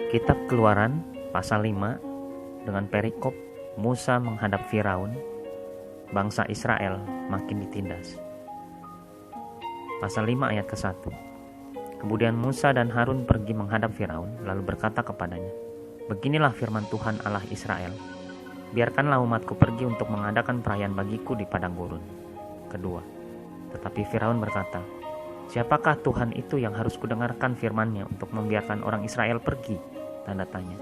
Kitab Keluaran pasal 5 dengan perikop Musa menghadap Firaun, bangsa Israel makin ditindas. Pasal 5 ayat ke-1. Kemudian Musa dan Harun pergi menghadap Firaun, lalu berkata kepadanya, "Beginilah firman Tuhan Allah Israel, biarkanlah umatku pergi untuk mengadakan perayaan bagiku di padang gurun." Kedua, tetapi Firaun berkata, "Siapakah Tuhan itu yang harus kudengarkan firman-Nya untuk membiarkan orang Israel pergi?" Tanda tanya.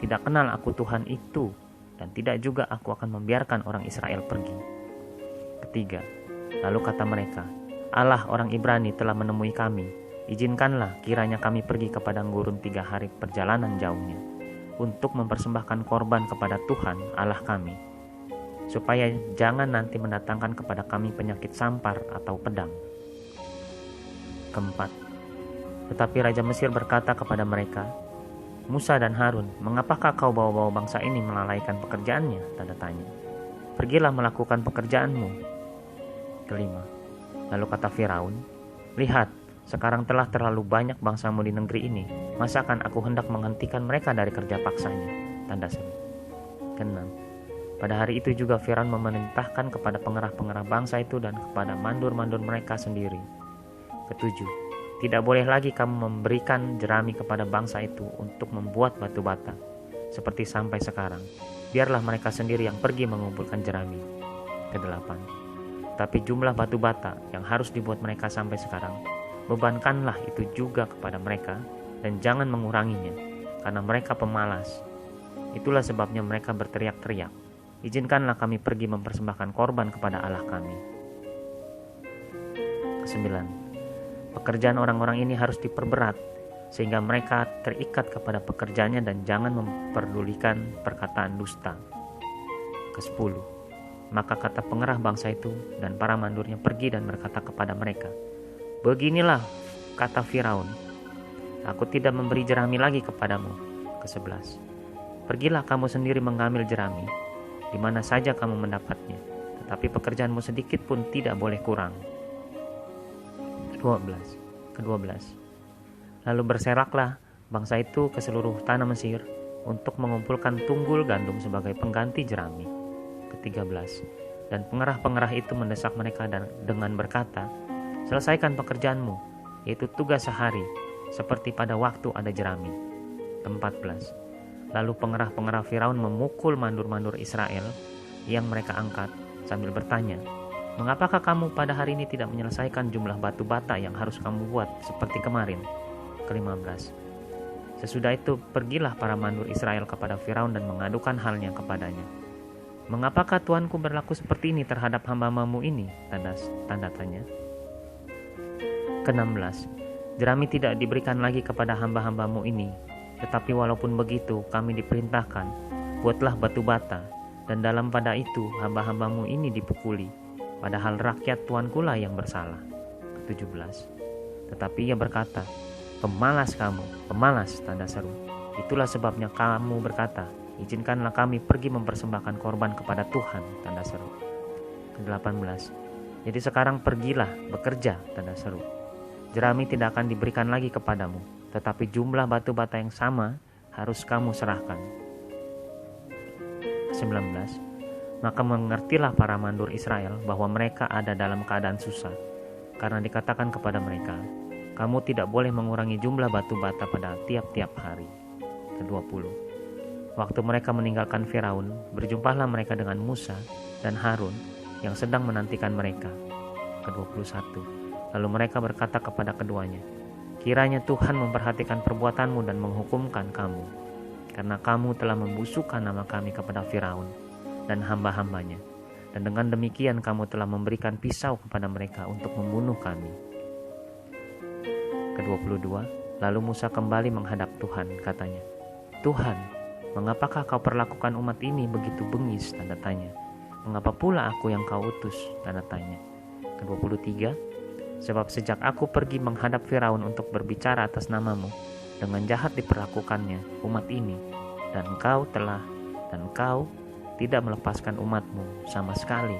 "Tidak kenal aku Tuhan itu, dan tidak juga aku akan membiarkan orang Israel pergi." Ketiga, lalu kata mereka, "Allah orang Ibrani telah menemui kami. Izinkanlah kiranya kami pergi ke padang gurun 3 hari perjalanan jauhnya, untuk mempersembahkan korban kepada Tuhan Allah kami, supaya jangan nanti mendatangkan kepada kami penyakit sampar atau pedang." Keempat, tetapi Raja Mesir berkata kepada mereka, "Musa dan Harun, mengapakah kau bawa-bawa bangsa ini melalaikan pekerjaannya?" Tanda tanya. "Pergilah melakukan pekerjaanmu." Kelima, lalu kata Firaun, "Lihat, sekarang telah terlalu banyak bangsamu di negeri ini. Masakan aku hendak menghentikan mereka dari kerja paksanya?" Tanda seru. Keenam, pada hari itu juga Firaun memerintahkan kepada pengerah-pengerah bangsa itu dan kepada mandur-mandur mereka sendiri. Ketujuh, tidak boleh lagi kamu memberikan jerami kepada bangsa itu untuk membuat batu bata, seperti sampai sekarang. Biarlah mereka sendiri yang pergi mengumpulkan jerami. Kedelapan, tapi jumlah batu bata yang harus dibuat mereka sampai sekarang, bebankanlah itu juga kepada mereka, dan jangan menguranginya, karena mereka pemalas. Itulah sebabnya mereka berteriak-teriak, "Izinkanlah kami pergi mempersembahkan korban kepada Allah kami." Kesembilan, pekerjaan orang-orang ini harus diperberat, sehingga mereka terikat kepada pekerjaannya dan jangan memperdulikan perkataan dusta. Kesepuluh, maka kata pengerah bangsa itu dan para mandurnya pergi dan berkata kepada mereka, "Beginilah kata Firaun, aku tidak memberi jerami lagi kepadamu." Kesebelas, pergilah kamu sendiri mengambil jerami, di mana saja kamu mendapatnya, tetapi pekerjaanmu sedikit pun tidak boleh kurang. Kedua belas, lalu berseraklah bangsa itu ke seluruh tanah Mesir untuk mengumpulkan tunggul gandum sebagai pengganti jerami. Ke-13, dan pengerah-pengerah itu mendesak mereka dengan berkata, "Selesaikan pekerjaanmu, yaitu tugas sehari, seperti pada waktu ada jerami." Ke-14, lalu pengerah-pengerah Firaun memukul mandur-mandur Israel yang mereka angkat sambil bertanya, "Mengapakah kamu pada hari ini tidak menyelesaikan jumlah batu bata yang harus kamu buat seperti kemarin?" Ke-15, sesudah itu pergilah para mandur Israel kepada Firaun dan mengadukan halnya kepadanya. "Mengapakah Tuanku berlaku seperti ini terhadap hamba-hambamu ini?" Tanda tanya. Ke-16, jerami tidak diberikan lagi kepada hamba-hambamu ini, tetapi walaupun begitu kami diperintahkan, buatlah batu bata, dan dalam pada itu hamba-hambamu ini dipukuli, padahal rakyat Tuanku lah yang bersalah. Ke-17, tetapi ia berkata, "Pemalas kamu, pemalas!" Tanda seru. "Itulah sebabnya kamu berkata, izinkanlah kami pergi mempersembahkan korban kepada Tuhan." Tanda seru. Ke-18, jadi sekarang pergilah bekerja. Tanda seru. Jerami tidak akan diberikan lagi kepadamu, tetapi jumlah batu bata yang sama harus kamu serahkan. Ke-19, maka mengertilah para mandur Israel bahwa mereka ada dalam keadaan susah, karena dikatakan kepada mereka, "Kamu tidak boleh mengurangi jumlah batu bata pada tiap-tiap hari." Ke-20, waktu mereka meninggalkan Firaun, berjumpalah mereka dengan Musa dan Harun yang sedang menantikan mereka. Ke-21, lalu mereka berkata kepada keduanya, "Kiranya Tuhan memperhatikan perbuatanmu dan menghukumkan kamu, karena kamu telah membusukkan nama kami kepada Firaun dan hamba-hambanya, dan dengan demikian kamu telah memberikan pisau kepada mereka untuk membunuh kami." Ke-22, lalu Musa kembali menghadap Tuhan, katanya, "Tuhan, mengapakah kau perlakukan umat ini begitu bengis?" Tanda tanya. "Mengapa pula aku yang kau utus?" Tanda tanya. Ke-23, sebab sejak aku pergi menghadap Firaun untuk berbicara atas namamu, dengan jahat diperlakukannya umat ini, dan kau tidak melepaskan umatmu sama sekali